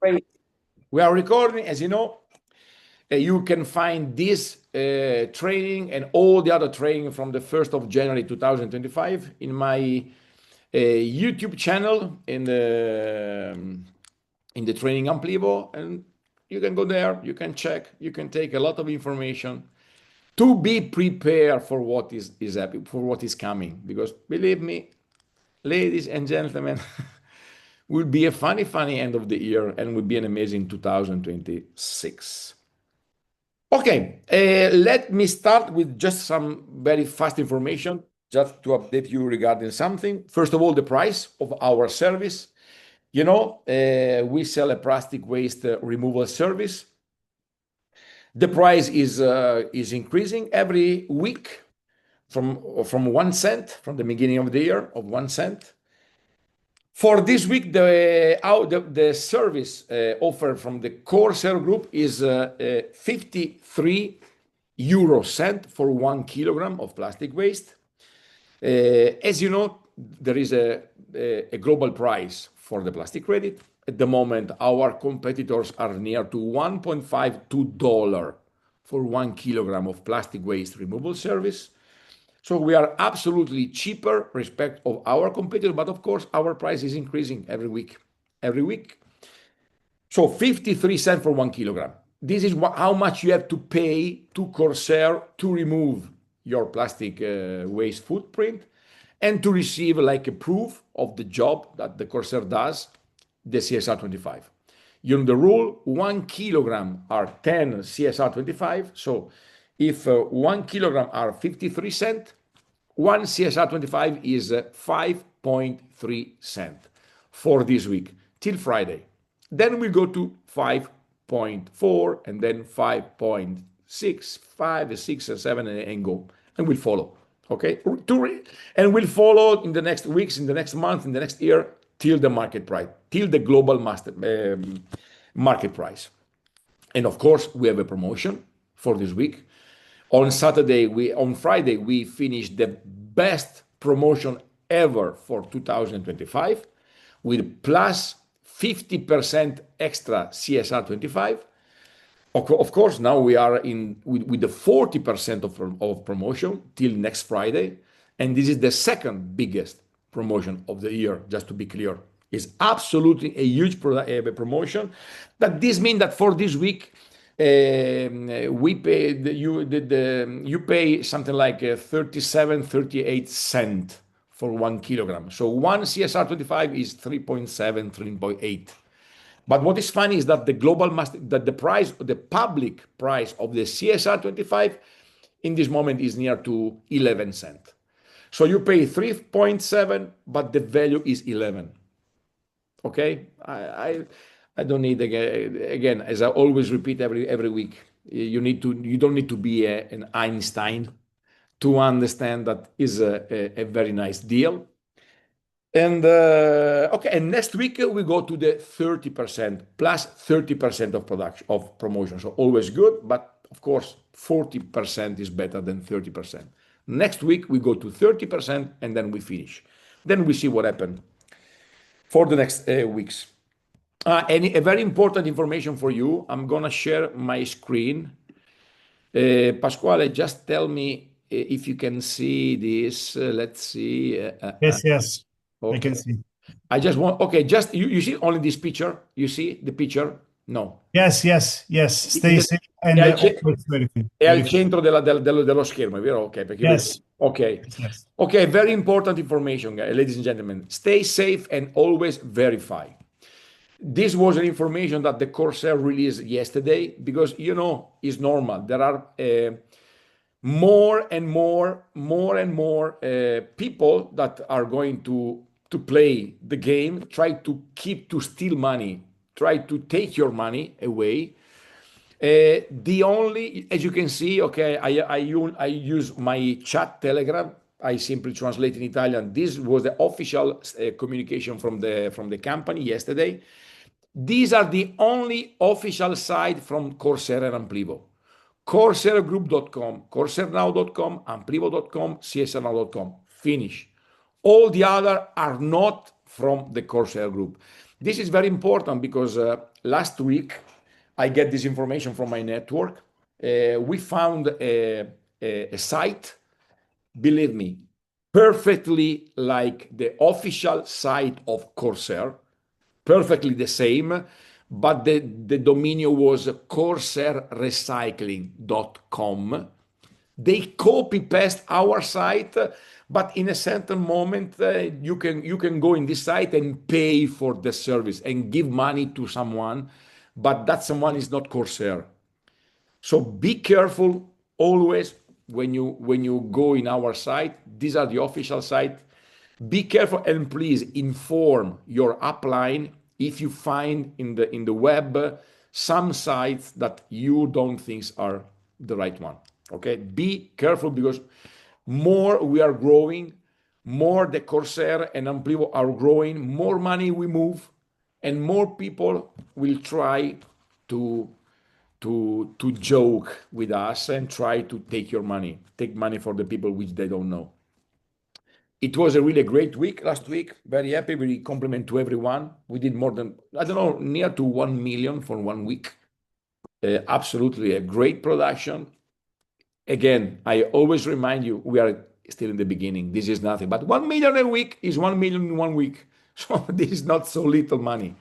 Great. We are recording, as you know. You can find this training and all the other training from the 1st of January 2025 in my YouTube channel in the training Amplivo, and you can go there, you can check, you can take a lot of information to be prepared for what is happening, for what is coming. Because believe me, ladies and gentlemen, will be a funny end of the year and will be an amazing 2026. Okay, let me start with just some very fast information, just to update you regarding something. First of all, the price of our service. You know, we sell a plastic waste removal service. The price is increasing every week from 1 cent from the beginning of the year of 1 cent. For this week, the service offered from the Corsair Group is 53 euro cent for 1 kilogram of plastic waste. As you know, there is a global price for the plastic credit. At the moment, our competitors are near to $1.52 for 1 kilogram of plastic waste removal service. So we are absolutely cheaper respect of our competitors, but of course our price is increasing every week. So 53 cents for 1 kilogram. This is how much you have to pay to Corsair to remove your plastic waste footprint and to receive like a proof of the job that the Corsair does, the CSR 25. You know the rule, 1 kilogram are 10 CSR 25. So if 1 kilogram are 53 cents, 1 CSR 25 is 5.3 cents for this week till Friday. Then we go to 5.4 and then 5.6, 5, 6, and 7 and go. And we'll follow. Okay? And we'll follow in the next weeks, in the next month, in the next year, till the market price, till the global market price. And of course, we have a promotion for this week. On Friday, we finished the best promotion ever for 2025 with plus 50% extra CSR 25. Of course, now we are with the 40% of promotion till next Friday. And this is the second biggest promotion of the year, just to be clear. It's absolutely a huge promotion. But this means that for this week, you pay something like 38 cents for 1 kilogram. So 1 CSR 25 is 3.7, 3.8. But what is funny is that the public price of the CSR 25 in this moment is near to 11 cents. So you pay 3.7, but the value is 11. Okay, I don't need again, as I always repeat every week. You don't need to be an Einstein to understand that is a very nice deal. And okay, and next week we go to the 30% plus 30% of promotion. So always good, but of course 40% is better than 30%. Next week we go to 30% and then we finish. Then we see what happened for the next weeks. And a very important information for you. I'm gonna share my screen. Pasquale, just tell me if you can see this. Let's see. Yes. Okay. I can see. I just want. Okay, just you see only this picture. You see the picture? No. Yes. Stay safe and È al centro dello schermo, è vero? Ok, perché yes. Okay. Yes. Okay, very important information, ladies and gentlemen. Stay safe and always verify. This was an information that the Corsair released yesterday because, you know, it's normal. There are more and more people that are going to play the game, try to steal money, try to take your money away. As you can see, okay, I use my chat Telegram. I simply translate in Italian. This was the official communication from the company yesterday. These are the only official site from Corsair and Amplivo. CorsairGroup.com, CorsairNow.com, Amplivo.com, CSRNow.com. Finish. All the other are not from the Corsair Group. This is very important because last week I get this information from my network. We found a site, believe me, perfectly like the official site of Corsair, perfectly the same, but the domain was corsairrecycling.com. They copy paste our site, but in a certain moment you can go in this site and pay for the service and give money to someone, but that someone is not Corsair. So be careful always when you go in our site. These are the official site. Be careful and please inform your upline if you find in the web some sites that you don't think are the right one. Okay, be careful because more we are growing, more the Corsair and Amplivo are growing, more money we move, and more people will try to joke with us and try to take money for the people which they don't know. It was a really great week last week. Very happy. We compliment to everyone. We did more than, I don't know, near to 1 million for 1 week. Absolutely a great production. Again, I always remind you, we are still in the beginning. This is nothing, but 1 million a week is 1 million in 1 week. So this is not so little money.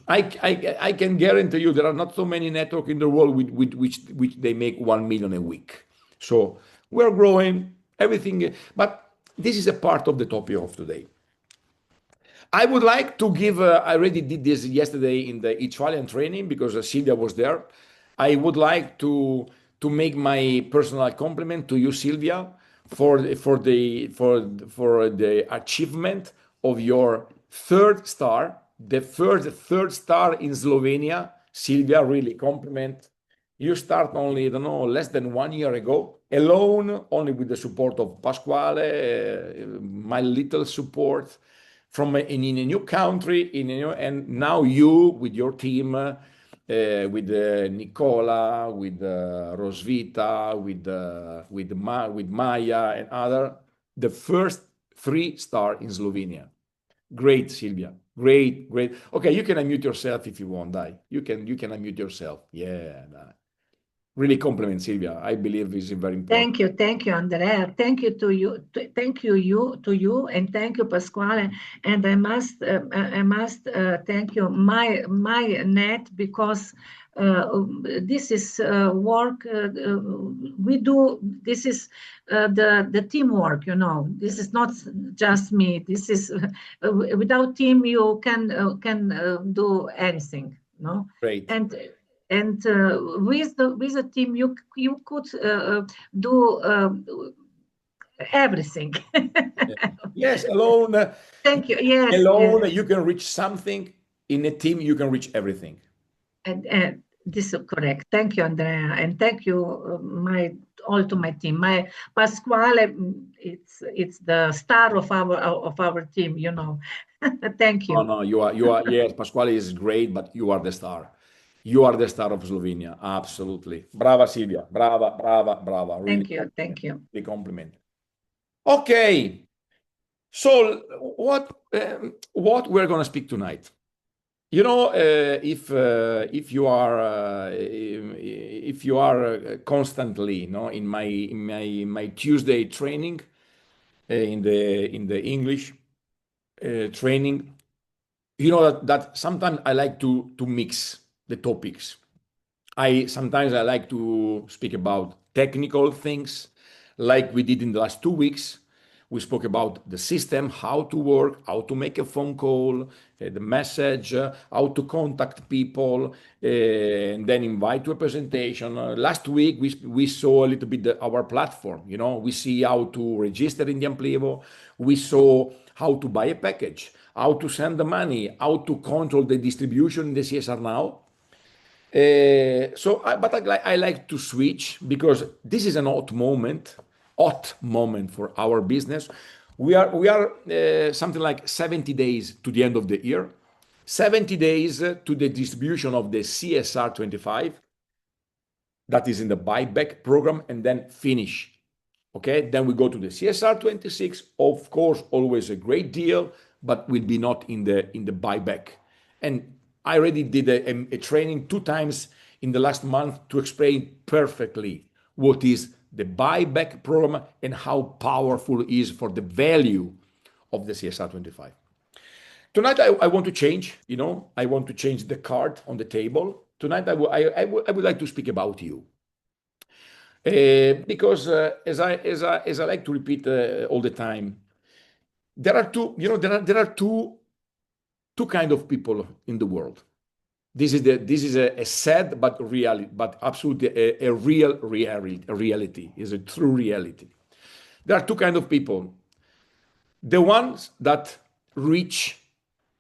I can guarantee you there are not so many networks in the world with which they make 1 million a week. So we're growing everything, but this is a part of the topic of today. I would like to give, I already did this yesterday in the Italian training because Silvia was there. I would like to make my personal compliment to you, Silvia, for the achievement of your third star, the third star in Slovenia. Silvia, really compliment. You start only, I don't know, less than 1 year ago, alone, only with the support of Pasquale, my little support from in a new country, and now you with your team, with Nicola, with Rosvita, with Maya and other, the first 3-star in Slovenia. Great, Silvia. Great. Okay, you can unmute yourself if you want, Dai. You can unmute yourself. Yeah. Really compliment, Silvia. I believe is very important. Thank you, Andrea. Thank you to you, and thank you, Pasquale. And I must thank you, my net, because this is work we do. This is the teamwork. This is not just me. This is without team you can do anything. No. Great. And with the team, you could do everything. Yes, alone. Thank you. Yes, alone, yes. You can reach something. In a team, you can reach everything. And this is correct. Thank you, Andrea, and thank you, to my team. My Pasquale, it's the star of our team. Thank you. No, you are. Yes, Pasquale is great, but you are the star. You are the star of Slovenia. Absolutely. Brava, Silvia. Brava. Really, Thank you. The compliment. Okay. So what we're going to speak tonight? If you are constantly, in my Tuesday training, in the English training, that sometimes I like to mix the topics. Sometimes I like to speak about technical things, like we did in the last 2 weeks. We spoke about the system, how to work, how to make a phone call, the message, how to contact people, and then invite to a presentation. Last week, we saw a little bit our platform. We see how to register in the Amplivo. We saw how to buy a package, how to send the money, how to control the distribution in the CSR Now. But I like to switch because this is an hot moment for our business. We are something like 70 days to the end of the year, 70 days to the distribution of the CSR 25, that is in the buyback program, and then finish. Okay, then we go to the CSR 26. Of course, always a great deal, but will be not in the buyback. And I already did a training 2 times in the last month to explain perfectly what is the buyback program and how powerful it is for the value of the CSR 25. Tonight, I want to change, I want to change the card on the table. Tonight, I would like to speak about you. Because as I like to repeat all the time, there are two kind of people in the world. This is a sad but absolutely a real reality. Is a true reality. There are two kind of people. The ones that reach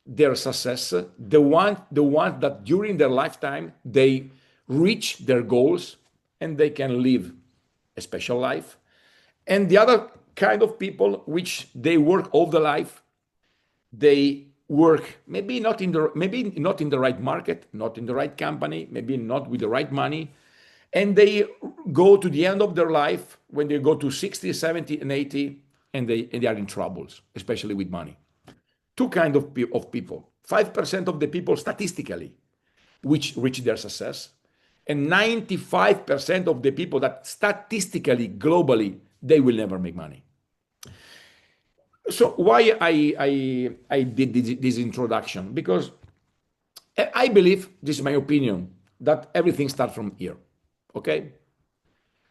their success, the ones that during their lifetime they reach their goals and they can live a special life, and the other kind of people which they work all the life, they work maybe not in the right market, not in the right company, maybe not with the right money, and they go to the end of their life when they go to 60, 70, and 80, and they are in troubles, especially with money. Two kind of people. 5% of the people statistically which reach their success, and 95% of the people that statistically, globally, they will never make money. So why I did this introduction? Because I believe, this is my opinion, that everything starts from here, okay?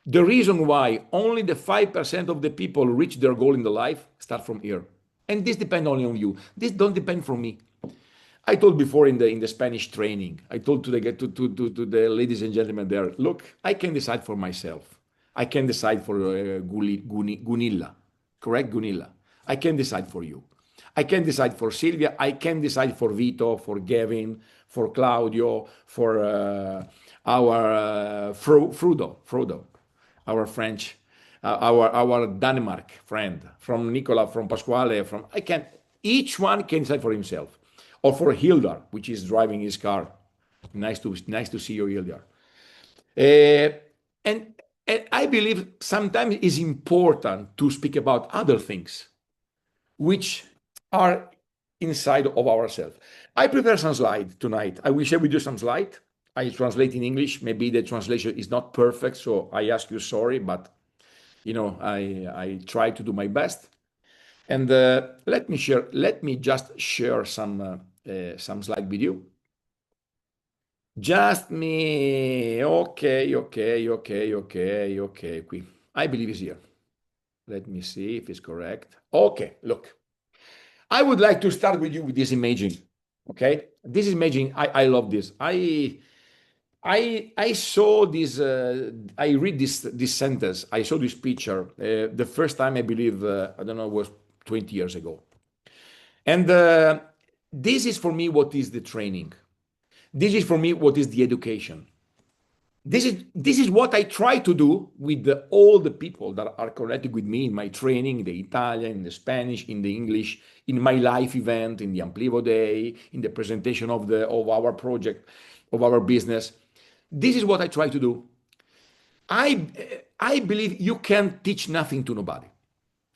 The reason why only the 5% of the people reach their goal in the life start from here. And this depends only on you. This don't depend from me. I told before in the Spanish training, I told to the ladies and gentlemen there, look, I can decide for myself. I can decide for Gunilla, correct, Gunilla? I can decide for you. I can decide for Silvia. I can decide for Vito, for Gavin, for Claudio, for our Frodo, our French, our Denmark friend, from Nicola, from Pasquale, each one can decide for himself. Or for Hildar, which is driving his car. Nice to see you, Hildar. And I believe sometimes it's important to speak about other things which are inside of ourselves. I prepare some slide tonight. I will share with you some slide. I translate in English. Maybe the translation is not perfect, so I ask you sorry, but I try to do my best. And let me just share some slide with you. Just me. Okay. I believe it's here. Let me see if it's correct. Okay, look. I would like to start with you with this imaging. Okay, this imaging. I love this. I saw this. I read this sentence. I saw this picture the first time. I believe I don't know, it was 20 years ago. And this is for me what is the training. This is for me what is the education. This is what I try to do with all the people that are connected with me in my training, in the Italian, in the Spanish, in the English, in my live event, in the Amplivo Day, in the presentation of our project, of our business. This is what I try to do. I believe you can teach nothing to nobody.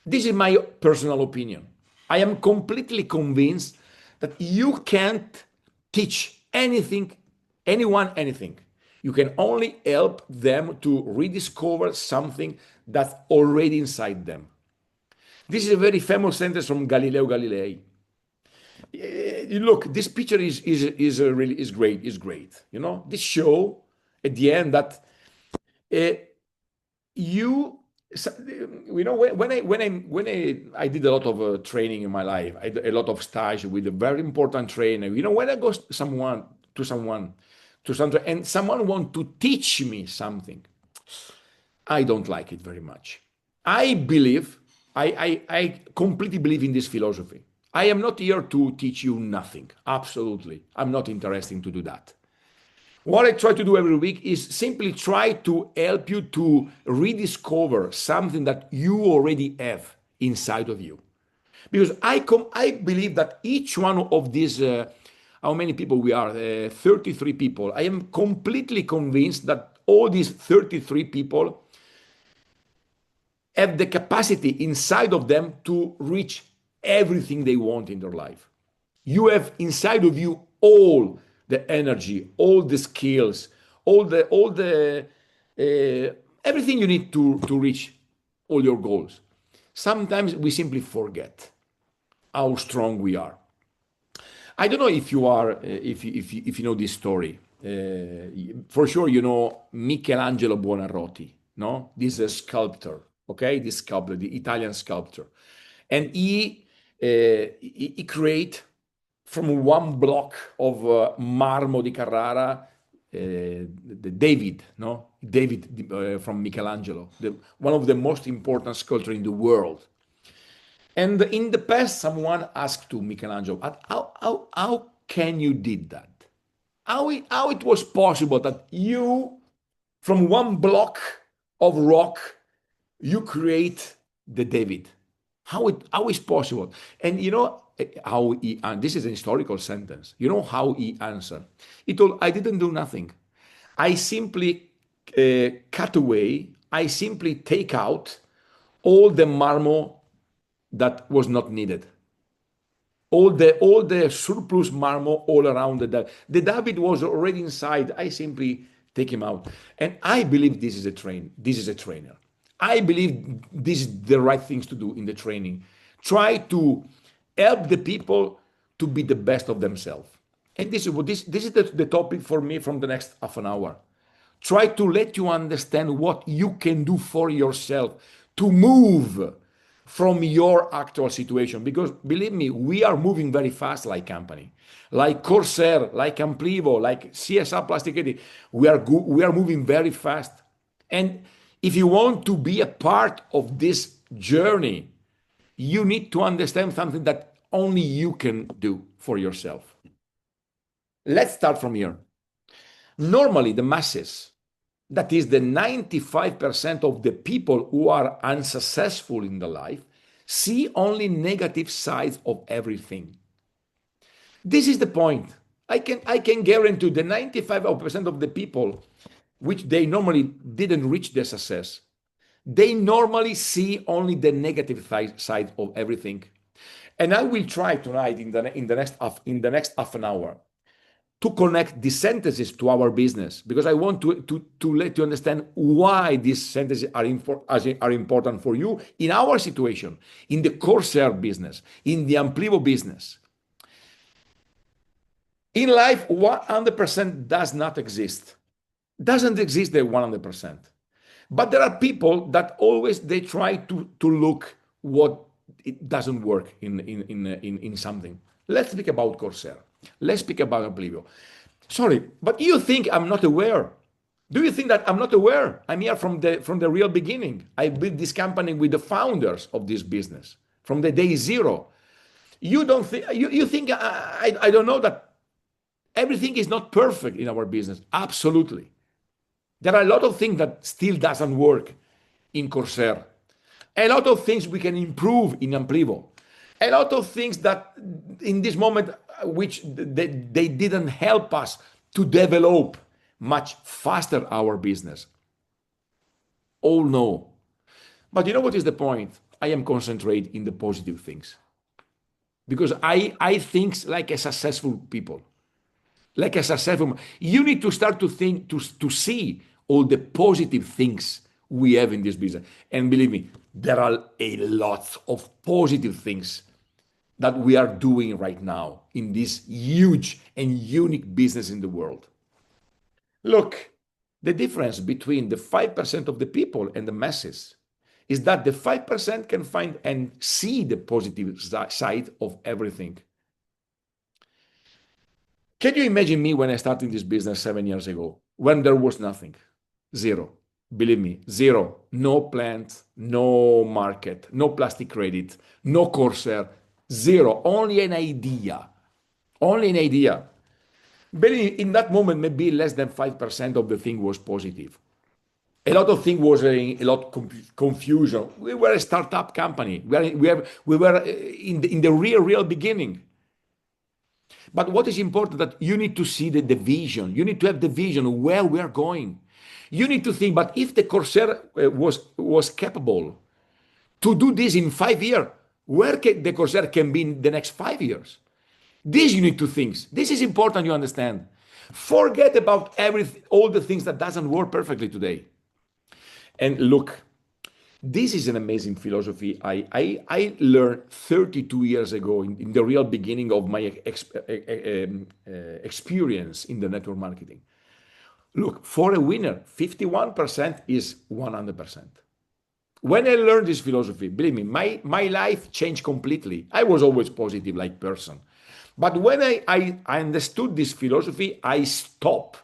This is my personal opinion. I am completely convinced that you can't teach anyone anything. You can only help them to rediscover something that's already inside them. This is a very famous sentence from Galileo Galilei. Look, this picture is great. This show at the end that when I did a lot of training in my life, I did a lot of stage with a very important trainer. When I go to someone, and someone want to teach me something, I don't like it very much. I completely believe in this philosophy. I am not here to teach you nothing. Absolutely. I'm not interested to do that. What I try to do every week is simply try to help you to rediscover something that you already have inside of you. Because I believe that each one of these, how many people we are? 33 people. I am completely convinced that all these 33 people have the capacity inside of them to reach everything they want in their life. You have inside of you all the energy, all the skills, all the everything you need to reach all your goals. Sometimes we simply forget how strong we are. I don't know if you are, if you know this story. For sure, you know Michelangelo Buonarroti, no? This is a sculptor, okay? This sculptor, the Italian sculptor, and he create from one block of marmo di Carrara, the David, no? David from Michelangelo, one of the most important sculptors in the world. And in the past, someone asked to Michelangelo, how can you did that? How it was possible that you, from one block of rock, you create the David? How is possible? And you know how he, and this is an historical sentence, you know how he answered? He told, I didn't do nothing. I simply cut away, I simply take out all the marble that was not needed. All the surplus marble all around the David was already inside. I simply take him out. And I believe this is a trainer. I believe this is the right things to do in the training. Try to help the people to be the best of themselves. And this is the topic for me from the next half an hour. Try to let you understand what you can do for yourself to move from your actual situation. Because believe me, we are moving very fast like company, like Corsair, like Amplivo, like CSR Plastic 80. We are moving very fast. And if you want to be a part of this journey, you need to understand something that only you can do for yourself. Let's start from here. Normally, the masses, that is the 95% of the people who are unsuccessful in the life, see only negative sides of everything. This is the point. I can guarantee the 95% of the people which they normally didn't reach their success, they normally see only the negative side of everything. And I will try tonight in the next half an hour to connect these sentences to our business, because I want to let you understand why these sentences are important for you in our situation, in the Corsair business, in the Amplivo business. In life, 100% does not exist. Doesn't exist the 100%. But there are people that always they try to look what it doesn't work in something. Let's speak about Corsair. Let's speak about Amplivo. Sorry, but you think I'm not aware? Do you think that I'm not aware? I'm here from the real beginning. I built this company with the founders of this business from the day zero. You don't think you think I don't know that everything is not perfect in our business. Absolutely. There are a lot of things that still doesn't work in Corsair. A lot of things we can improve in Amplivo. A lot of things that in this moment, which they didn't help us to develop much faster our business. All no. But you know what is the point? I am concentrating in the positive things. Because I think like a successful people. Like a successful, you need to start to think, to see all the positive things we have in this business. And believe me, there are a lot of positive things that we are doing right now in this huge and unique business in the world. Look, the difference between the 5% of the people and the masses is that the 5% can find and see the positive side of everything. Can you imagine me when I started this business 7 years ago, when there was nothing? Zero. Believe me, zero. No plant, no market, no plastic credit, no Corsair, zero. Only an idea. Only an idea. But in that moment, maybe less than 5% of the thing was positive. A lot of things was a lot confusion. We were a startup company. We were in the real beginning. But what is important that you need to see the vision. You need to have the vision where we are going. You need to think, but if the Corsair was capable to do this in 5 years, where the Corsair can be in the next 5 years? This you need to think. This is important you understand. Forget about everything, all the things that doesn't work perfectly today. And look, this is an amazing philosophy I learned 32 years ago in the real beginning of my experience in the network marketing. Look, for a winner, 51% is 100%. When I learned this philosophy, believe me, my life changed completely. I was always positive like person. But when I understood this philosophy, I stopped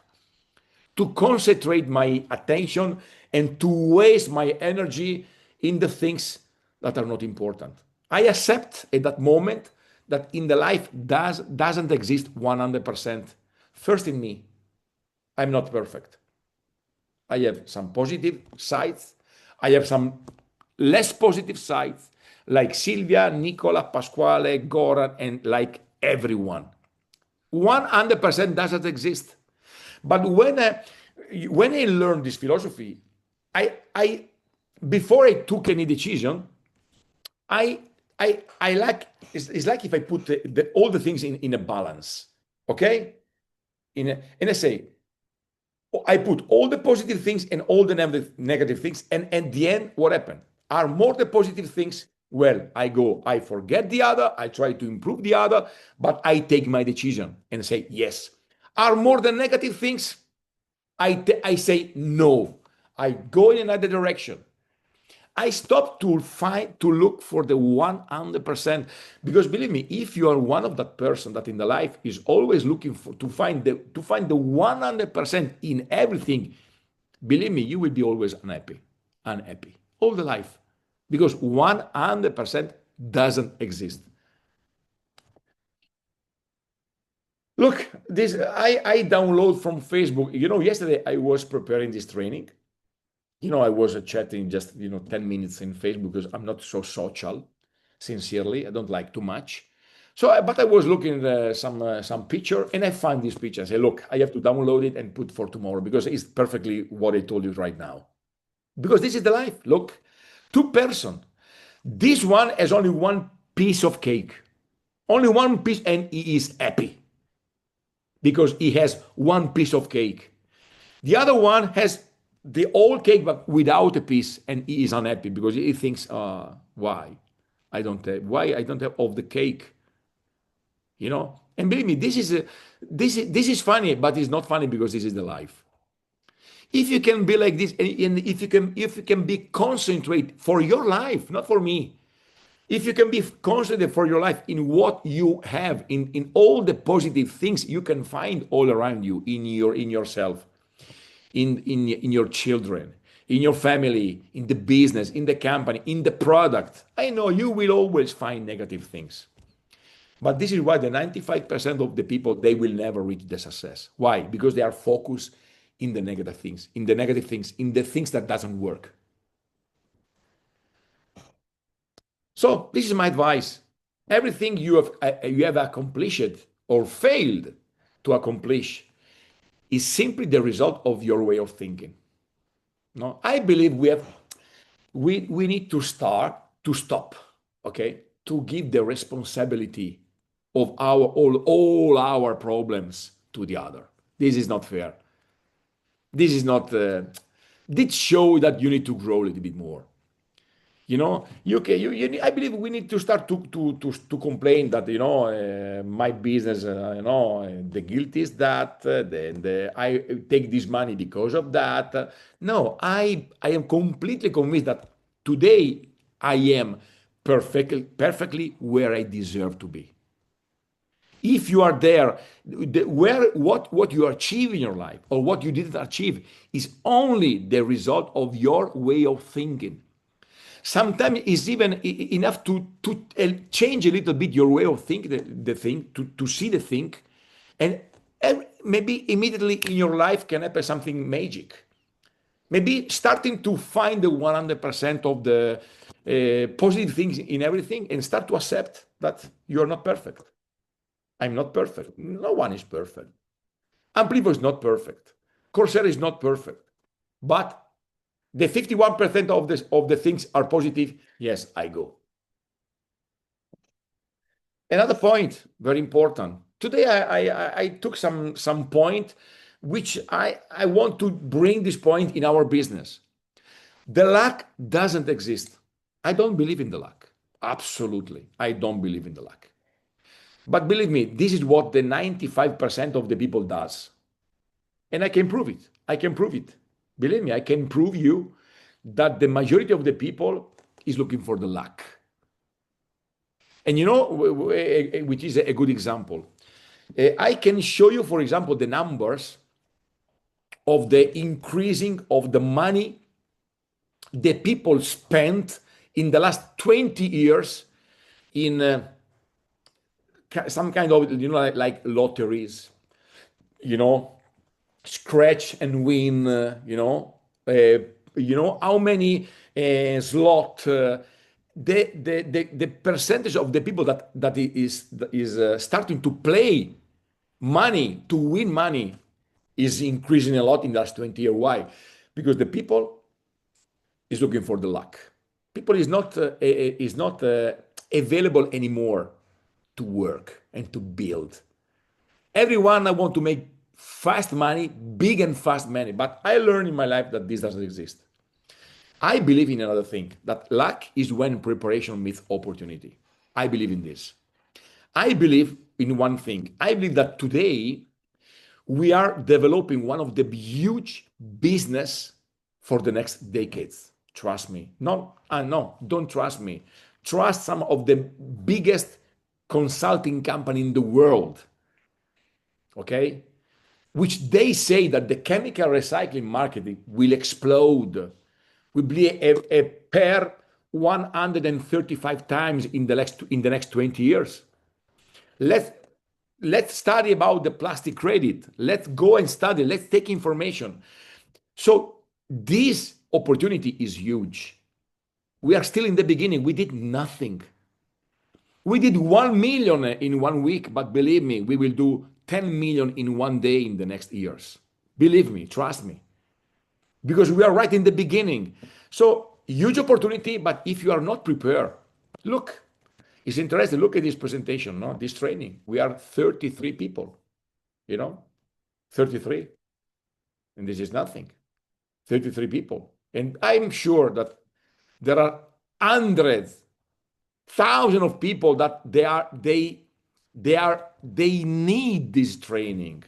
to concentrate my attention and to waste my energy in the things that are not important. I accept at that moment that in the life doesn't exist 100%. First in me, I'm not perfect. I have some positive sides. I have some less positive sides, like Silvia, Nicola, Pasquale, Goran, and like everyone. 100% doesn't exist. But when I learned this philosophy, I before I took any decision, I like it's like if I put all the things in a balance, okay? And I say I put all the positive things and all the negative things, and at the end, what happened? Are more the positive things? Well, I forget the other, I try to improve the other, but I take my decision and say yes. Are more the negative things? I say no. I go in another direction. I stop to look for the 100%, because believe me, if you are one of that person that in the life is always looking to find the 100% in everything, believe me, you will be always unhappy all the life, because 100% doesn't exist. Look, this I download from Facebook. Yesterday I was preparing this training. I was chatting just 10 minutes in Facebook because I'm not so social. Sincerely, I don't like too much. But I was looking at some picture, and I find this picture. I say, look, I have to download it and put for tomorrow, because it's perfectly what I told you right now. Because this is the life. Look, two person. This one has only one piece of cake, only one piece, and he is happy because he has one piece of cake. The other one has the whole cake but without a piece, and he is unhappy because he thinks, why I don't have of the cake, And believe me, this is funny, but it's not funny because this is the life. If you can be like this, and if you can be concentrate for your life, not for me. If you can be concentrated for your life in what you have, in all the positive things you can find all around you, in yourself, in your children, in your family, in the business, in the company, in the product. I know you will always find negative things. But this is why the 95% of the people, they will never reach the success. Why? Because they are focused in the negative things, in the things that doesn't work. So this is my advice. Everything you have accomplished or failed to accomplish is simply the result of your way of thinking. No, I believe we need to stop, okay, to give the responsibility of all our problems to the other. This is not fair. This is not. This show that you need to grow a little bit more. I believe we need to start to complain that my business, the guilt is that, I take this money because of that. No, I am completely convinced that today I am perfectly where I deserve to be. If you are there, what you achieve in your life or what you didn't achieve is only the result of your way of thinking. Sometimes it's even enough to change a little bit your way of thinking the thing, to see the thing, and maybe immediately in your life can happen something magic. Maybe starting to find the 100% of the positive things in everything and start to accept that you're not perfect. I'm not perfect. No one is perfect. Amplivo is not perfect. Corsair is not perfect. But the 51% of the things are positive. Yes, I go. Another point, very important. Today, I took some point, which I want to bring this point in our business. The luck doesn't exist. I don't believe in the luck. Absolutely, I don't believe in the luck. But believe me, this is what the 95% of the people does, and I can prove it. I can prove it. Believe me, I can prove you that the majority of the people is looking for the luck. And you know, which is a good example. I can show you, for example, the numbers of the increasing of the money the people spent in the last 20 years in some kind of, you know, like lotteries, you know, scratch and win, how many slot, the percentage of the people that is starting to play money, to win money, is increasing a lot in the last 20 years. Why? Because the people is looking for the luck. People is not available anymore to work and to build. Everyone I want to make fast money, big and fast money, but I learned in my life that this doesn't exist. I believe in another thing, that luck is when preparation meets opportunity. I believe in this. I believe in one thing. I believe that today we are developing one of the huge business for the next decades. Trust me. No, don't trust me. Trust some of the biggest consulting company in the world. Okay? Which they say that the chemical recycling market will explode, will be a pair 135 times in the next 20 years. Let's study about the plastic credit. Let's go and study. Let's take information. So this opportunity is huge. We are still in the beginning. We did nothing. We did 1 million in 1 week, but believe me, we will do 10 million in 1 day in the next years. Believe me, trust me. Because we are right in the beginning. So huge opportunity, but if you are not prepared, look, it's interesting. Look at this presentation, no? This training. We are 33 people, 33. And this is nothing. 33 people. And I'm sure that there are hundreds, thousands of people that they need this training.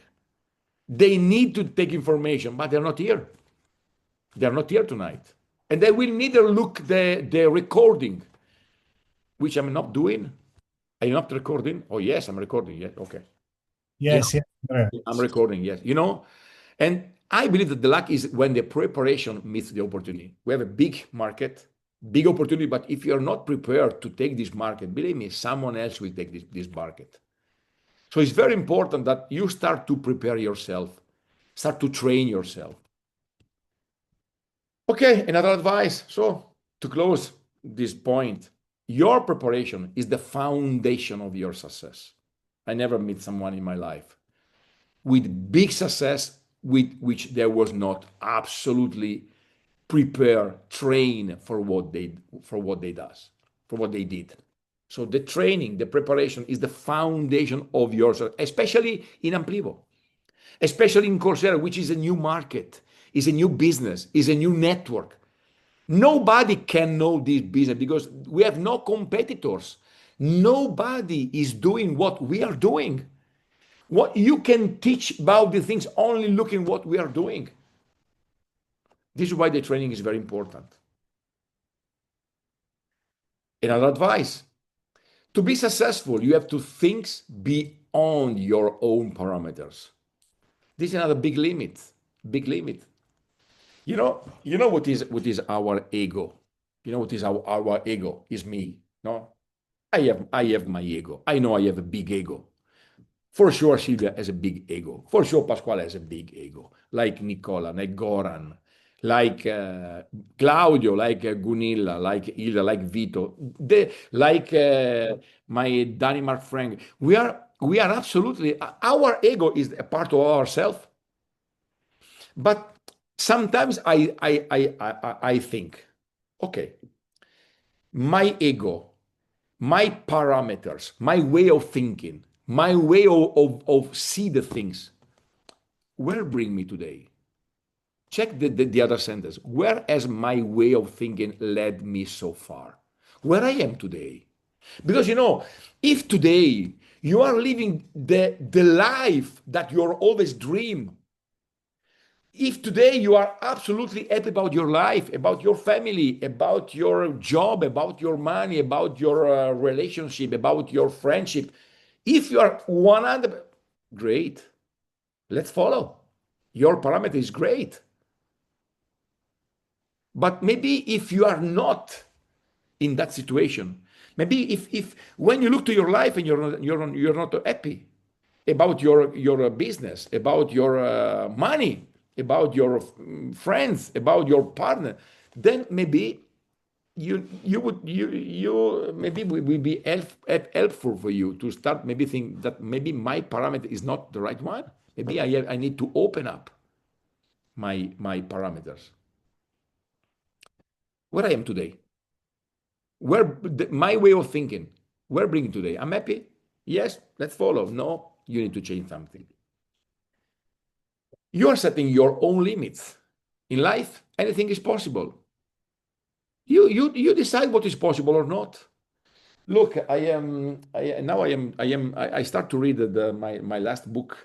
They need to take information, but they're not here. They're not here tonight. And they will neither look the recording, which I'm not doing. Are you not recording? Oh, yes, I'm recording. Yeah, okay. Yes, I'm recording, yes. And I believe that the luck is when the preparation meets the opportunity. We have a big market, big opportunity, but if you're not prepared to take this market, believe me, someone else will take this market. So it's very important that you start to prepare yourself, start to train yourself. Okay, another advice. So to close this point, your preparation is the foundation of your success. I never met someone in my life with big success with which there was not absolutely prepared, trained for what they did. So the training, the preparation is the foundation of your success, especially in Amplivo, especially in Coursera, which is a new market, is a new business, is a new network. Nobody can know this business because we have no competitors. Nobody is doing what we are doing. What you can teach about the things only looking what we are doing. This is why the training is very important. Another advice, to be successful, you have to think beyond your own parameters. This is another big limit. You know what is our ego? You know what is our ego? Is me. No, I have my ego. I know I have a big ego. For sure, Silvia has a big ego. For sure, Pasquale has a big ego. Like Nicola, like Goran, like Claudio, like Gunilla, like Ilda, like Vito, like my Danimark friend. We are absolutely, our ego is a part of ourselves. But sometimes I think, okay, my ego my parameters, my way of thinking, my way of see the things, where bring me today? Check the other sentence. Where has my way of thinking led me so far? Where I am today? Because if today you are living the life that you're always dream, if today you are absolutely happy about your life, about your family, about your job, about your money, about your relationship, about your friendship, if you are 100, great, let's follow. Your parameter is great. But maybe if you are not in that situation, maybe if when you look to your life and you're not happy about your business, about your money, about your friends, about your partner, then maybe you maybe will be helpful for you to start maybe think that maybe my parameter is not the right one. Maybe I need to open up my parameters. Where I am today, my way of thinking, where bringing today? I'm happy. Yes, let's follow. No, you need to change something. You are setting your own limits. In life, anything is possible. You decide what is possible or not. Look, I start to read my last book.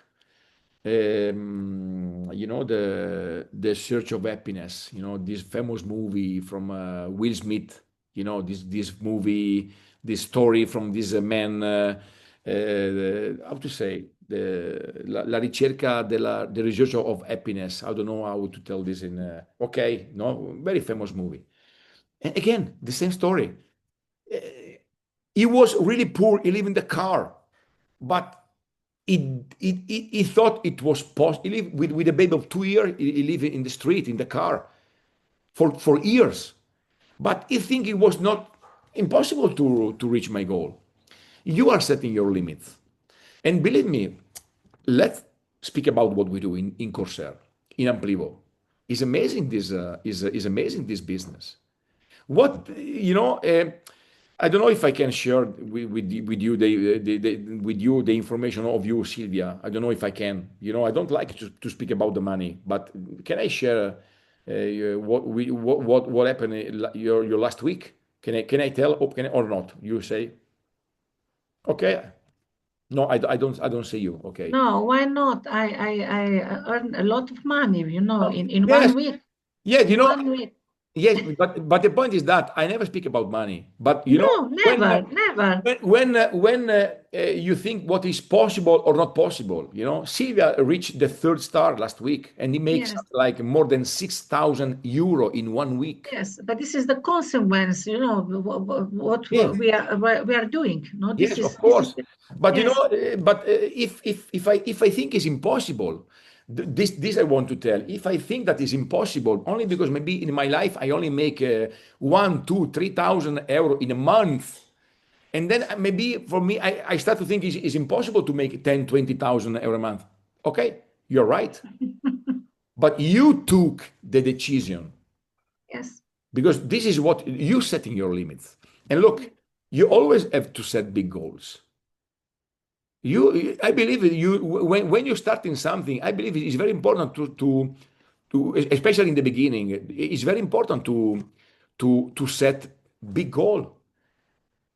The Search of Happiness. This famous movie from Will Smith. This movie, this story from this man. How to say la ricerca the research of happiness. I don't know how to tell this in. Okay, no, very famous movie. And again, the same story. He was really poor. He lived in the car, but he thought it was possible. He lived with a baby of 2 years. He lived in the street, in the car, for years. But he think it was not impossible to reach my goal. You are setting your limits. And believe me, let's speak about what we do in Corsair, in Amplivo. It's amazing is amazing this business. What I don't know if I can share with you the information of you, Silvia. I don't know if I can. I don't like to speak about the money, but can I share what happened your last week? Can I tell or not? You say, okay. No, I don't say you. Okay. No, why not? I earn a lot of money, in Yes. 1 week. Yes, In 1 week. yes, but the point is that I never speak about money. But No, never. when you think what is possible or not possible, Silvia reached the 3rd star last week, and he makes Yes. like more than 6,000 euro in 1 week. Yes, but this is the consequence, what Yes. we are doing. No, Yes, of course. But yes. if I think it's impossible, this I want to tell. If I think that is impossible, only because maybe in my life I only make 1, 2, 3,000 euro in a month, and then maybe for me I start to think it's impossible to make 10, 20,000 euro a month. Okay, you're right. But you took the decision. Yes. Because this is what you setting your limits. And look, you always have to set big goals. I believe when you're starting something, I believe it's very important to especially in the beginning, it's very important to set big goal.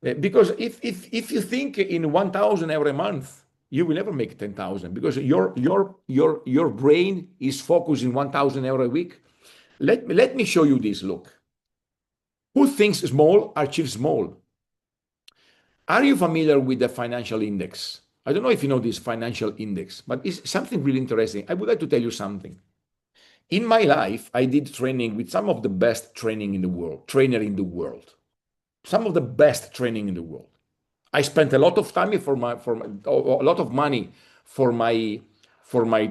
Because if you think in 1,000 euro a month, you will never make 10,000 because your brain is focused in 1,000 euro a week. Let me show you this. Look, who thinks small achieves small. Are you familiar with the financial index? I don't know if you know this financial index, but it's something really interesting. I would like to tell you something. In my life, I did training with some of the best trainer in the world. Some of the best training in the world. I spent a lot of time a lot of money for my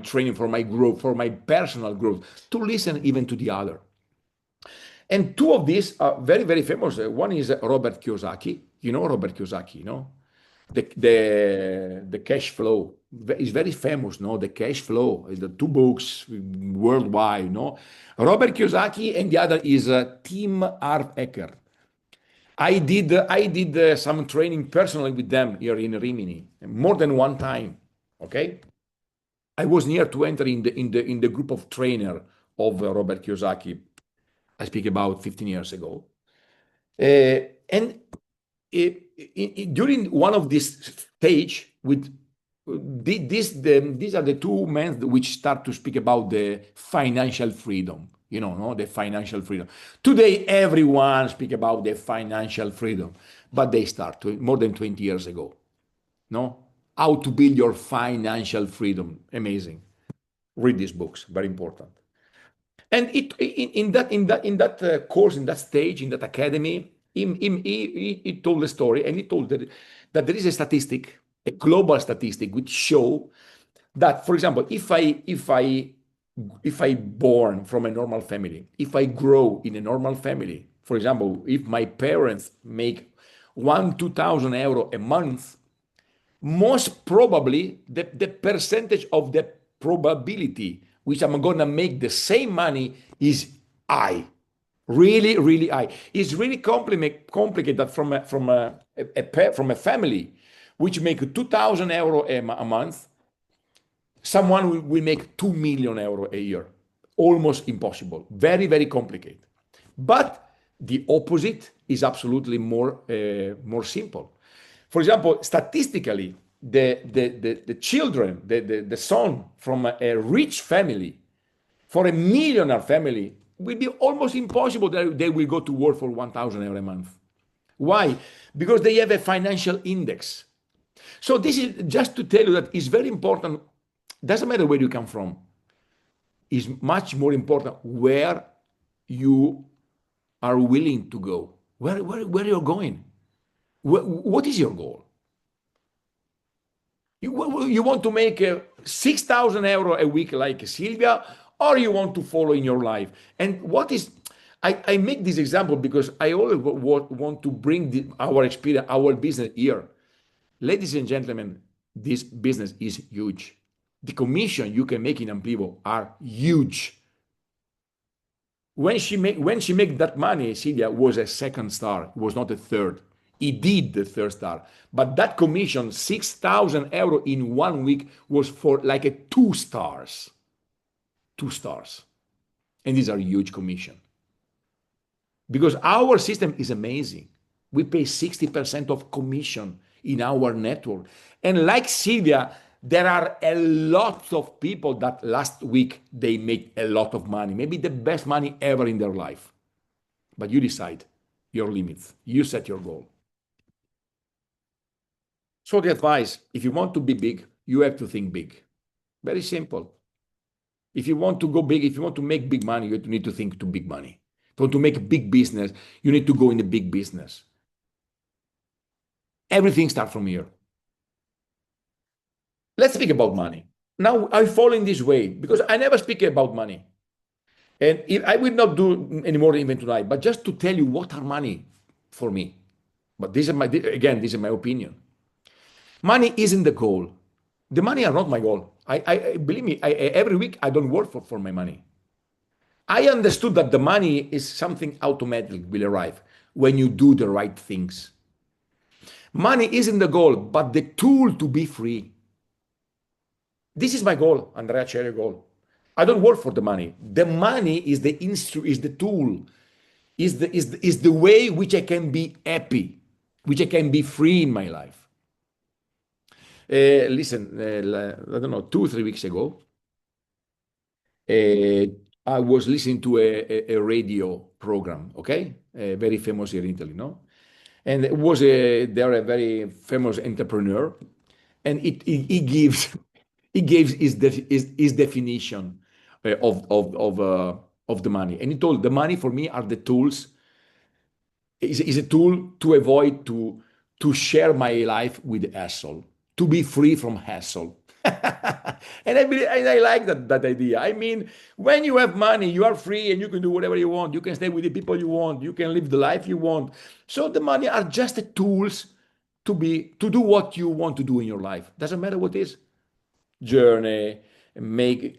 training, for my growth, for my personal growth, to listen even to the other. And 2 of these are very, very famous. One is Robert Kiyosaki. You know Robert Kiyosaki, the cash flow is very famous. The cash flow is the 2 books worldwide. Robert Kiyosaki, and the other is Tim Harv Eker. I did some training personally with them here in Rimini more than one time. Okay, I was near to enter in the group of trainer of Robert Kiyosaki. I speak about 15 years ago, and during one of this stage with these are the two men which start to speak about the financial freedom, no, the financial freedom. Today everyone speak about the financial freedom, but they start more than 20 years ago. No, how to build your financial freedom. Amazing. Read these books, very important. And in that course, in that stage, in that academy, he told the story, and he told that there is a statistic, a global statistic, which show that, for example, if I born from a normal family, if I grow in a normal family, for example, if my parents make 2,000 euro a month, most probably the percentage of the probability which I'm gonna make the same money is high, really, really high. It's really complicated that from a family which make 2,000 euro a month, someone will make 2 million euro a year. Almost impossible. Very, very complicated. But the opposite is absolutely more simple. For example, statistically, the children, the son from a rich family, for a millionaire family, will be almost impossible that they will go to work for 1,000 euro a month. Why? Because they have a financial index. So this is just to tell you that it's very important. Doesn't matter where you come from. It's much more important where you are willing to go. Where you're going. What is your goal? You want to make 6,000 euro a week like Silvia, or you want to follow in your life? And what is, I make this example because I always want to bring our experience, our business here. Ladies and gentlemen, this business is huge. The commission you can make in Amplivo are huge. When she make that money, Silvia was a second star, was not a third. He did the third star, but that commission, 6,000 euro in 1 week, was for like a 2 stars. 2 stars. And these are huge commission. Because our system is amazing. We pay 60% of commission in our network. And like Silvia, there are a lot of people that last week they make a lot of money, maybe the best money ever in their life. But you decide your limits. You set your goal. So the advice, if you want to be big, you have to think big. Very simple. If you want to go big, if you want to make big money, you need to think to big money. If you want to make a big business, you need to go in the big business. Everything starts from here. Let's speak about money. Now I fall in this way because I never speak about money. And I will not do any more even tonight, but just to tell you what are money for me. But this is my opinion. Money isn't the goal. The money are not my goal. I believe me, every week I don't work for my money. I understood that the money is something automatic will arrive when you do the right things. Money isn't the goal, but the tool to be free. This is my goal, Andrea Cherry goal. I don't work for the money. The money is the tool, is the way which I can be happy, which I can be free in my life. Listen, I don't know, 2 or 3 weeks ago, I was listening to a radio program, okay? Very famous here in Italy, no? And it was they're a very famous entrepreneur, and he gives his definition of the money. And he told the money for me are the tools, is a tool to avoid to share my life with hassle, to be free from hassle. And I like that idea. I mean, when you have money, you are free and you can do whatever you want. You can stay with the people you want. You can live the life you want. So the money are just the tools to do what you want to do in your life. Doesn't matter what it is. Journey,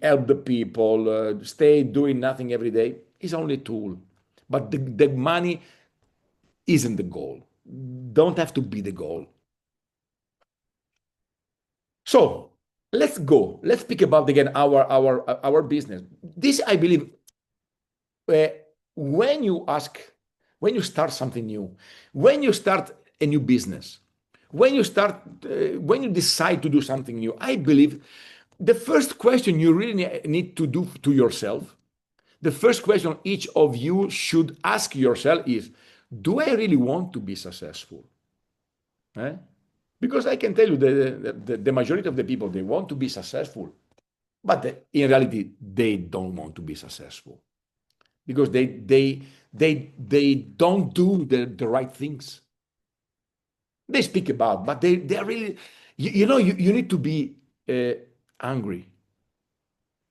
help the people, stay doing nothing every day is only a tool. But the money isn't the goal. Don't have to be the goal. So let's go. Let's speak about again our business. This, I believe, when you start something new, when you start a new business, when you decide to do something new, I believe the first question you really need to do to yourself, the first question each of you should ask yourself is, do I really want to be successful? Because I can tell you the majority of the people, they want to be successful, but in reality, they don't want to be successful because they don't do the right things. They speak about, but they're really, you need to be angry.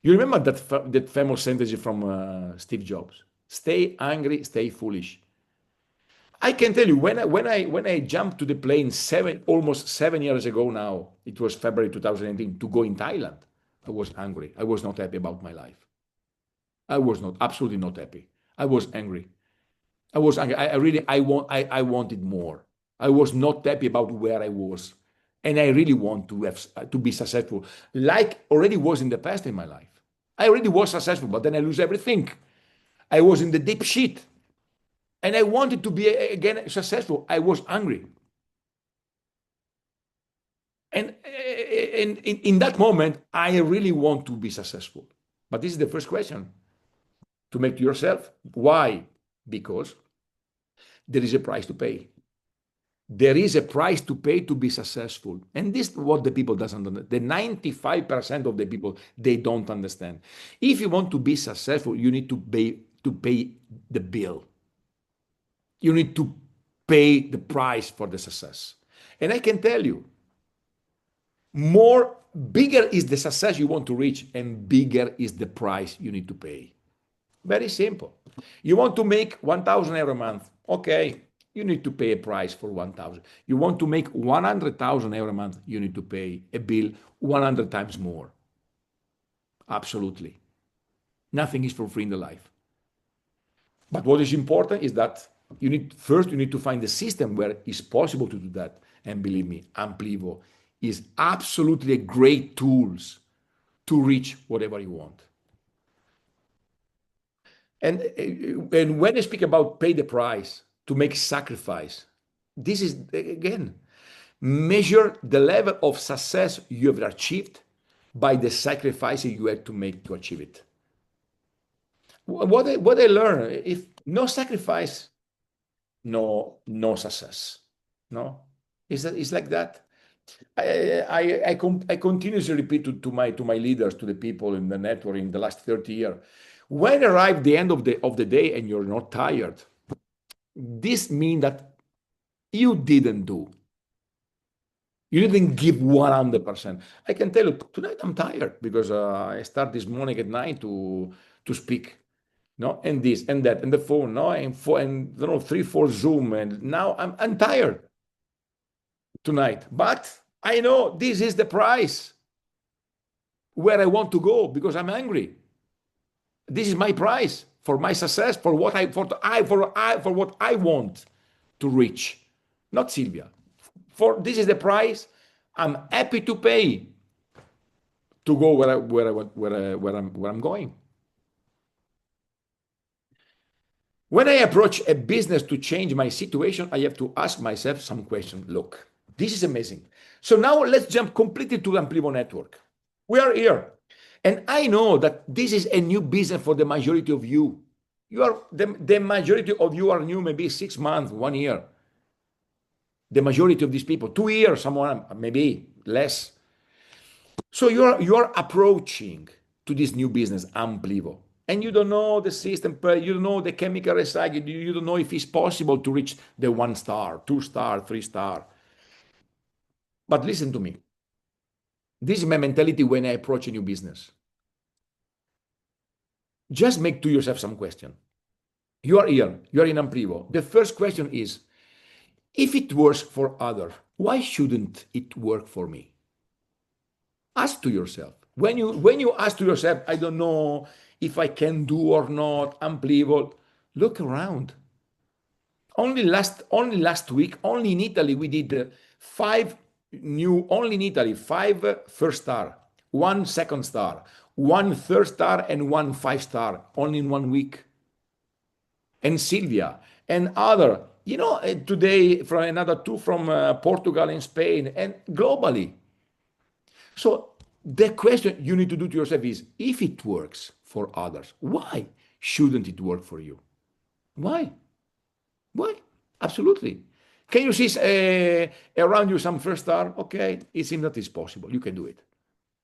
You remember that famous sentence from Steve Jobs: "Stay angry, stay foolish." I can tell you when I jumped to the plane almost 7 years ago now, it was February 2018, to go in Thailand. I was angry. I was not happy about my life. I was absolutely not happy. I was angry. I was angry. I wanted more. I was not happy about where I was, and I really want to be successful, like already was in the past in my life. I already was successful, but then I lose everything. I was in the deep shit. And I wanted to be again successful. I was angry. And in that moment, I really want to be successful. But this is the first question to make to yourself. Why? Because there is a price to pay. There is a price to pay to be successful. And this is what the people doesn't understand. The 95% of the people, they don't understand. If you want to be successful, you need to pay the bill. You need to pay the price for the success. And I can tell you, bigger is the success you want to reach, and bigger is the price you need to pay. Very simple. You want to make 1,000 euro a month. Okay, you need to pay a price for 1,000. You want to make 100,000 euro a month, you need to pay a bill 100 times more. Absolutely. Nothing is for free in the life. But what is important is that you need to find a system where it's possible to do that. And believe me, Amplivo is absolutely a great tools to reach whatever you want. And when I speak about pay the price, to make sacrifice, this is, again, measure the level of success you have achieved by the sacrifices you had to make to achieve it. What I learned, if no sacrifice, no success. No, it's like that. I continuously repeat to my leaders, to the people in the network in the last 30 years, when arrive the end of the day and you're not tired, this means that you didn't give 100%. I can tell you tonight I'm tired because I start this morning at 9 to speak. No, and this and that and the phone, no, and 3, 4 Zoom, and now I'm tired tonight. But I know this is the price where I want to go because I'm angry. This is my price for my success, for what I want to reach. Not Silvia. This is the price I'm happy to pay to go where I'm going. When I approach a business to change my situation, I have to ask myself some questions. Look, this is amazing. So now let's jump completely to the Amplivo network. We are here. And I know that this is a new business for the majority of you. The majority of you are new, maybe 6 months, 1 year. The majority of these people, 2 years, someone maybe less. So you're approaching to this new business, Amplivo. And you don't know the system, you don't know the chemical recycling, you don't know if it's possible to reach the 1 star, 2 star, 3 star. But listen to me. This is my mentality when I approach a new business. Just make to yourself some question. You are here, you are in Amplivo. The first question is, if it works for others, why shouldn't it work for me? Ask to yourself. When you ask to yourself, I don't know if I can do or not, Amplivo, look around. only last week, only in Italy, we did only in Italy, 5 first star, 1 second star, 1 third star, and 1 5-star, only in 1 week. And Silvia and other, today from another 2 from Portugal and Spain and globally. So the question you need to do to yourself is, if it works for others, why shouldn't it work for you? Why? Absolutely. Can you see around you some first star? Okay, it seems that it's possible. You can do it.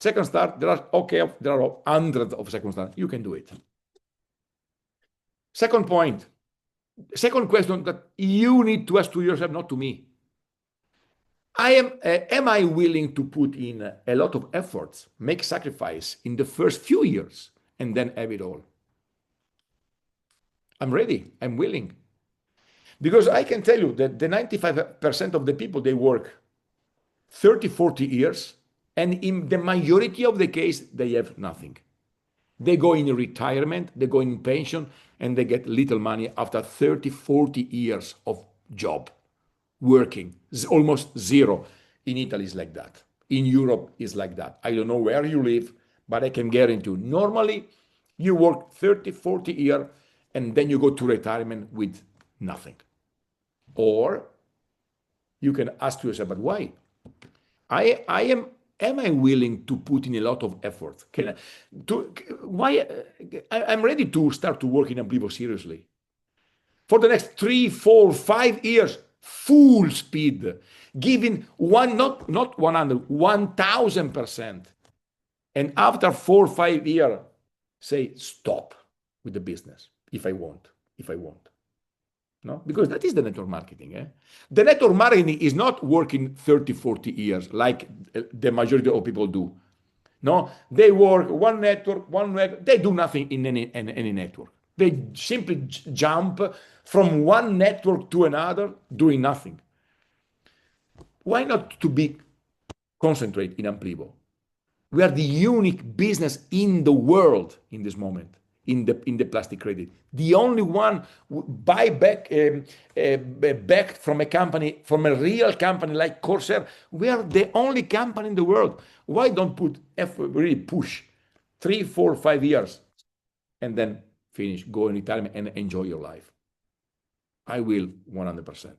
Second star, there are hundreds of second stars. You can do it. Second point, second question that you need to ask to yourself, not to me. Am I willing to put in a lot of efforts, make sacrifice in the first few years, and then have it all? I'm ready. I'm willing. Because I can tell you that the 95% of the people, they work 30, 40 years, and in the majority of the case, they have nothing. They go in retirement, they go in pension, and they get little money after 30, 40 years of job, working, almost zero. In Italy, it's like that. In Europe, it's like that. I don't know where you live, but I can guarantee you, normally, you work 30, 40 years, and then you go to retirement with nothing. Or you can ask yourself, but why? Am I willing to put in a lot of effort? I'm ready to start to work in Amplivo seriously. For the next 3, 4, 5 years, full speed, giving not 100, 1000%. And after 4 or 5 years, say stop with the business if I want. No, because that is the network marketing. The network marketing is not working 30, 40 years like the majority of people do. No, they work one network, they do nothing in any network. They simply jump from one network to another, doing nothing. Why not to be concentrate in Amplivo? We are the unique business in the world in this moment. In the plastic credit, the only one backed from a company, from a real company like Corsair. We are the only company in the world. Why don't put effort, really push 3, 4, 5 years, and then finish, go in retirement and enjoy your life? I will 100%.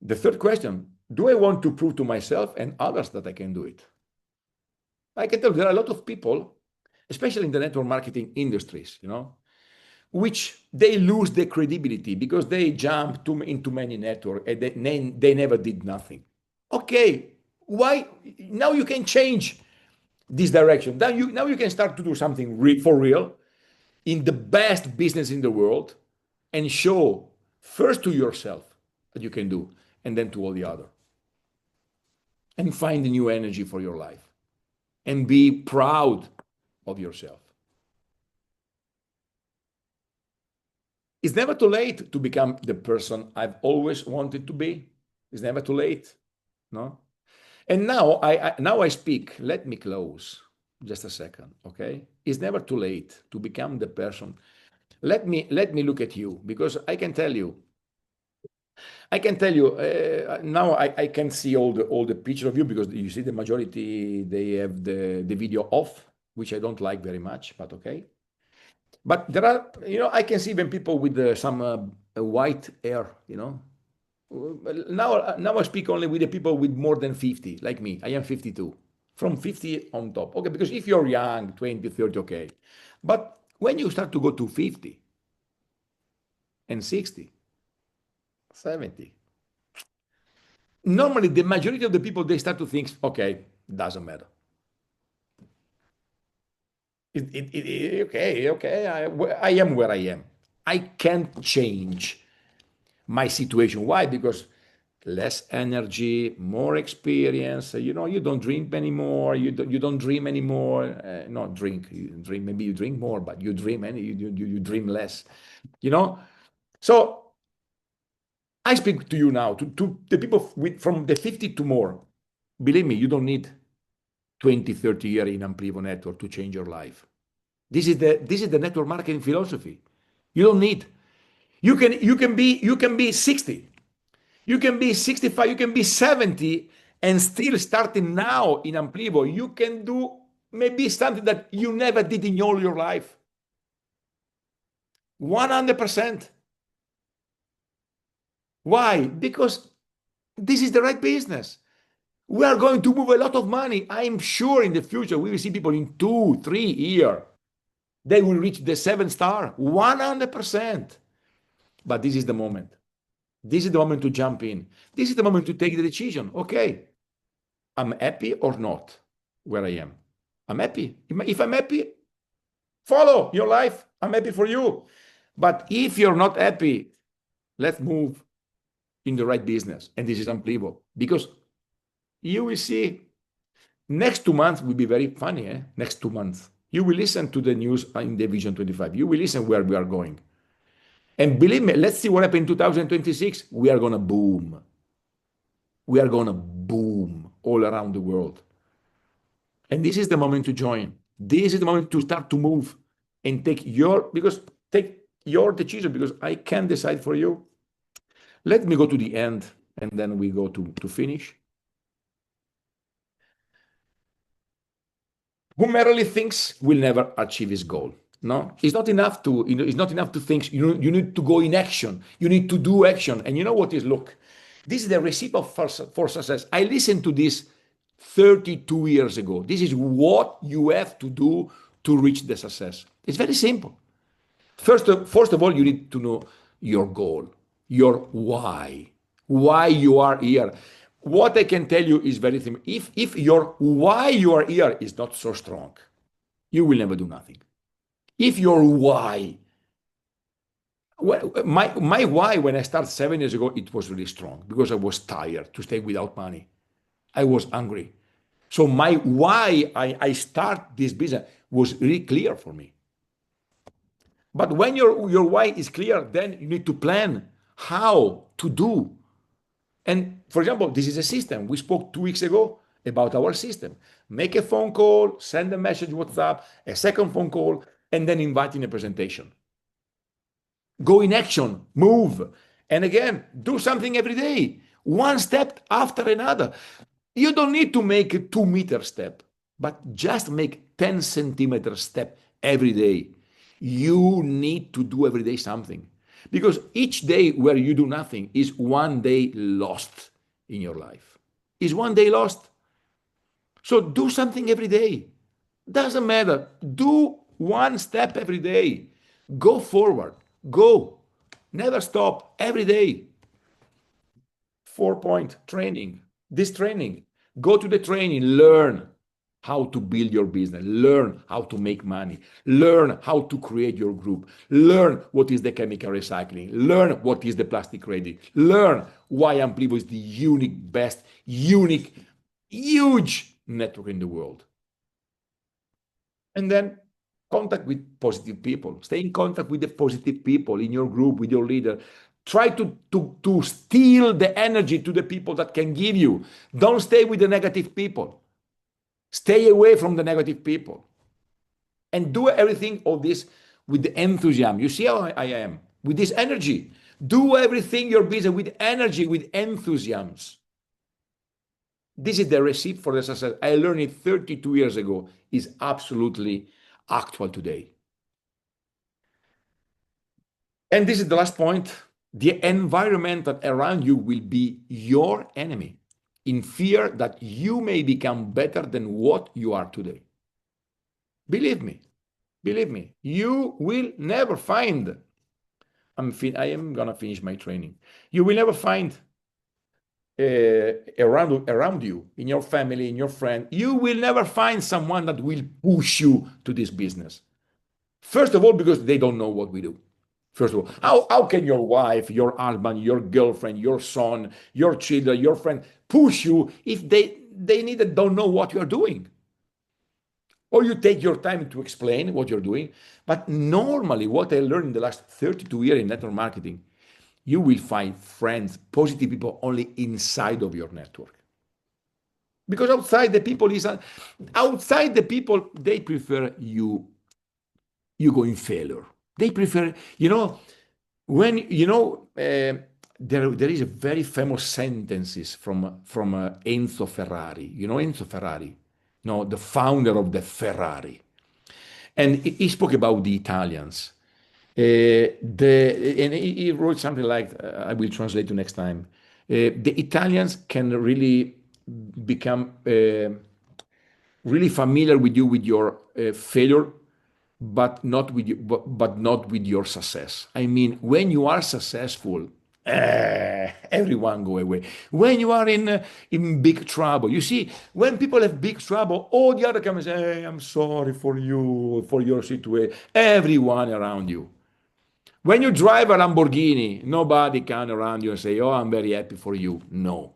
The third question: do I want to prove to myself and others that I can do it? I can tell you there are a lot of people, especially in the network marketing industries, which they lose their credibility because they jump into many networks and they never did nothing. Okay, why? Now you can change this direction. Now you can start to do something for real in the best business in the world and show first to yourself that you can do, and then to all the other. And find a new energy for your life. And be proud of yourself. It's never too late to become the person I've always wanted to be. It's never too late, no? And now I speak. Let me close just a second, okay? It's never too late to become the person. Let me look at you, because I can tell you. Now I can see all the picture of you, because you see the majority, they have the video off, which I don't like very much, but okay. But there are, I can see even people with some white hair, Now I speak only with the people with more than 50, like me. I am 52, from 50 on top. Okay, because if you're young, 20, 30, okay. But when you start to go to 50 and 60, 70. Normally, the majority of the people, they start to think, okay, doesn't matter. Okay, I am where I am. I can't change my situation. Why? Because less energy, more experience. You don't drink anymore. You don't dream anymore. Not drink. You drink. Maybe you drink more, but you dream you dream less. So I speak to you now, to the people from the 50 to more. Believe me, you don't need 20, 30 years in Amplivo network to change your life. This is the network marketing philosophy. You don't need. You can be 60. You can be 65, you can be 70 and still starting now in Amplivo. You can do maybe something that you never did in all your life. 100%. Why? Because this is the right business. We are going to move a lot of money. I'm sure in the future we will see people in 2, 3 years. They will reach the 7-star, 100%. But this is the moment. This is the moment to jump in. This is the moment to take the decision. Okay, I'm happy or not where I am. I'm happy. If I'm happy, follow your life. I'm happy for you. But if you're not happy, let's move in the right business. And this is Amplivo. Because you will see next 2 months will be very funny. Next 2 months. You will listen to the news in the Vision 25. You will listen where we are going. And believe me, let's see what happens in 2026. We are going to boom. We are going to boom all around the world. And this is the moment to join. This is the moment to start to move and take your decision, because I can't decide for you. Let me go to the end and then we go to finish. Who merely thinks will never achieve his goal. No, it's not enough to, it's not enough to think. You need to go in action. You need to do action. And you know what is, look, this is the recipe for success. I listened to this 32 years ago. This is what you have to do to reach the success. It's very simple. First of all, you need to know your goal, your why you are here. What I can tell you is very simple. If your why you are here is not so strong, you will never do nothing. If your why, my why when I started 7 years ago, it was really strong because I was tired to stay without money. I was hungry. So my why I start this business was really clear for me. But when your why is clear, then you need to plan how to do. And for example, this is a system. We spoke 2 weeks ago about our system. Make a phone call, send a message, WhatsApp, a second phone call, and then invite in a presentation. Go in action, move. And again, do something every day, one step after another. You don't need to make a 2-meter step, but just make 10-centimeter step every day. You need to do every day something, because each day where you do nothing is one day lost in your life. Is one day lost. So do something every day. Doesn't matter. Do one step every day. Go forward. Go. Never stop. Every day. 4-point training. This training. Go to the training. Learn how to build your business. Learn how to make money. Learn how to create your group. Learn what is the chemical recycling. Learn what is the plastic ready. Learn why Amplivo is the unique, huge network in the world. And then contact with positive people. Stay in contact with the positive people in your group, with your leader. Try to steal the energy to the people that can give you. Don't stay with the negative people. Stay away from the negative people. And do everything of this with the enthusiasm. You see how I am? With this energy. Do everything your business with energy, with enthusiasm. This is the recipe for the success. I learned it 32 years ago. Is absolutely actual today. And this is the last point. The environment that around you will be your enemy, in fear that you may become better than what you are today. Believe me, you will never find, I am going to finish my training. You will never find around you, in your family, in your friend, you will never find someone that will push you to this business. First of all, because they don't know what we do. First of all, how can your wife, your husband, your girlfriend, your son, your children, your friend push you if they neither don't know what you're doing? Or you take your time to explain what you're doing. But normally, what I learned in the last 32 years in network marketing, you will find friends, positive people only inside of your network. Because outside the people, they prefer you go in failure. They prefer, you know, when you know there is a very famous sentences from Enzo Ferrari. You know Enzo Ferrari, no, the founder of the Ferrari, and he spoke about the Italians. And he wrote something like, I will translate to next time. The Italians can really become really familiar with you with your failure, but not with you, but not with your success. I mean, when you are successful, everyone go away. When you are in big trouble, you see, when people have big trouble, all the other come and say, hey, I'm sorry for you, for your situation. Everyone around you. When you drive a Lamborghini, nobody can around you and say, oh, I'm very happy for you. No,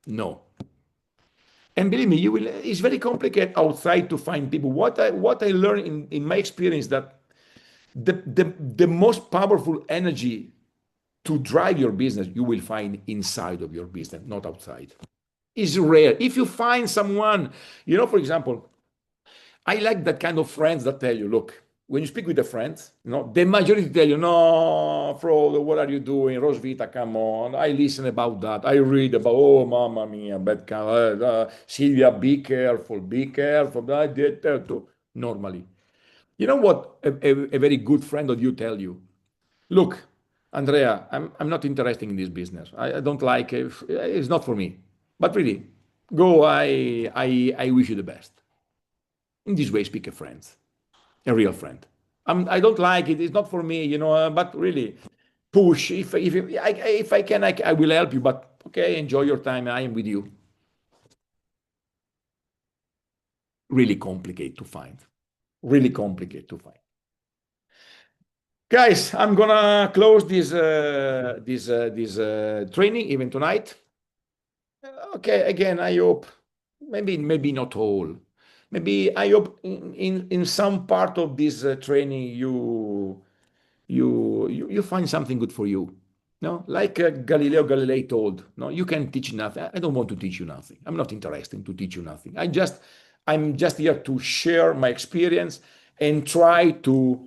no. And believe me, you will. It's very complicated outside to find people. What I learned in my experience that the most powerful energy to drive your business you will find inside of your business, not outside. It's rare. If you find someone, you know, for example, I like that kind of friends that tell you, look, when you speak with a friend, you know, the majority tell you, no, Frodo, what are you doing? Rosvita, come on. I listen about that. I read about, oh, mamma mia, bad Silvia, be careful, be careful. I did that too. Normally. You know what a very good friend of you tell you? Look, Andrea, I'm not interested in this business. I don't like it. It's not for me. But really, go. I wish you the best. In this way, speak a friend, a real friend. I don't like it. It's not for me, you know. But really, push. If I can, I will help you. But okay, enjoy your time. I am with you. Really complicated to find. Really complicated to find. Guys, I'm gonna close this training even tonight. Okay, again, I hope maybe not all. Maybe I hope in some part of this training you find something good for you. No, like Galileo Galilei told, no, you can teach nothing. I don't want to teach you nothing. I'm not interested to teach you nothing. I'm just here to share my experience and try to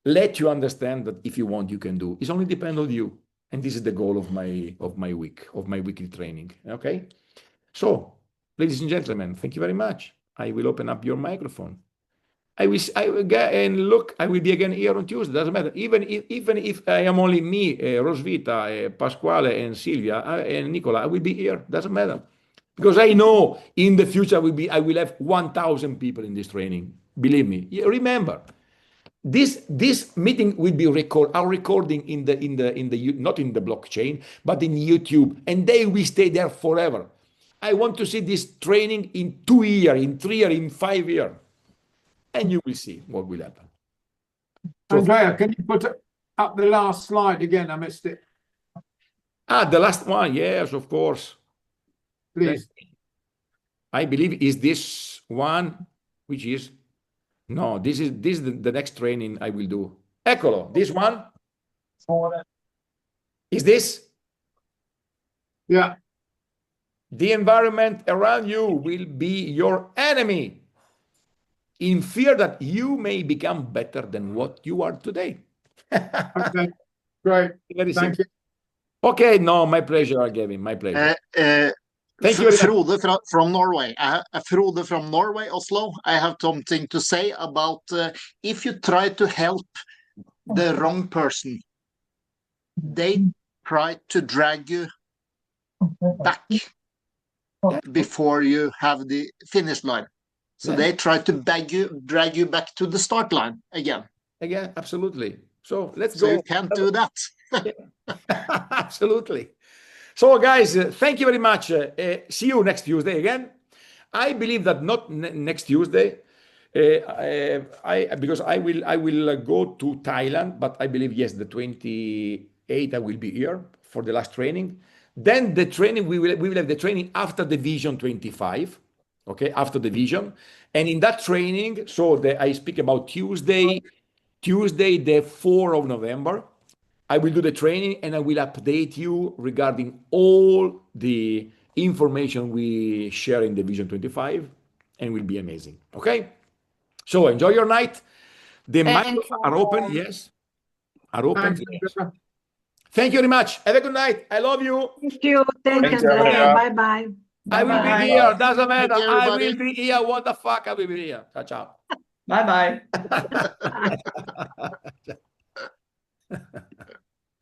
let you understand that if you want, you can do. It's only depend on you. And this is the goal of my weekly training. Okay. So, ladies and gentlemen, thank you very much. I will open up your microphone. I will get and look. I will be again here on Tuesday. Doesn't matter. Even if I am only me, Rosvita, Pasquale, and Silvia, and Nicola, I will be here. Doesn't matter, because I know in the future I will have 1,000 people in this training. Believe me. Remember, this meeting will be our recording in the not in the blockchain, but in YouTube, and they will stay there forever. I want to see this training in 2 years, in 3 years, in 5 years, and you will see what will happen. So, Andrea, can you put up the last slide again? I missed it. The last one, yes, of course. Please. I believe is this one, which is no. This is the next training I will do. Eccolo, this one is this. Yeah. The environment around you will be your enemy, in fear that you may become better than what you are today. Okay. Great. Thank you. Okay, no, my pleasure, Gavin. My pleasure. Thank you. Frode from Norway. Frode from Norway, Oslo. I have something to say about if you try to help the wrong person, they try to drag you back before you have the finish line. So they try to drag you back to the start line again. Again, absolutely. So let's go. So you can't do that. Absolutely. So guys, thank you very much. See you next Tuesday again. I believe that not next Tuesday, because I will go to Thailand, but I believe yes, the 28th I will be here for the last training. Then the training we will have the training after the Vision 25. Okay, after the Vision, and in that training, so I speak about Tuesday, the 4th of November. I will do the training and I will update you regarding all the information we share in the Vision 25, and will be amazing. Okay, so enjoy your night. The Thank mics you. are open, yes. Are open. Thanks, Andrea. Thank you very much. Have a good night. I love you. Thank you. Thank Thanks, Andrea. Andrea. Bye-bye. I will be Bye-bye. here. Doesn't matter. Thank you, I everybody. will be here. What the fuck? I will be here. Ciao, ciao. Bye-bye. Bye.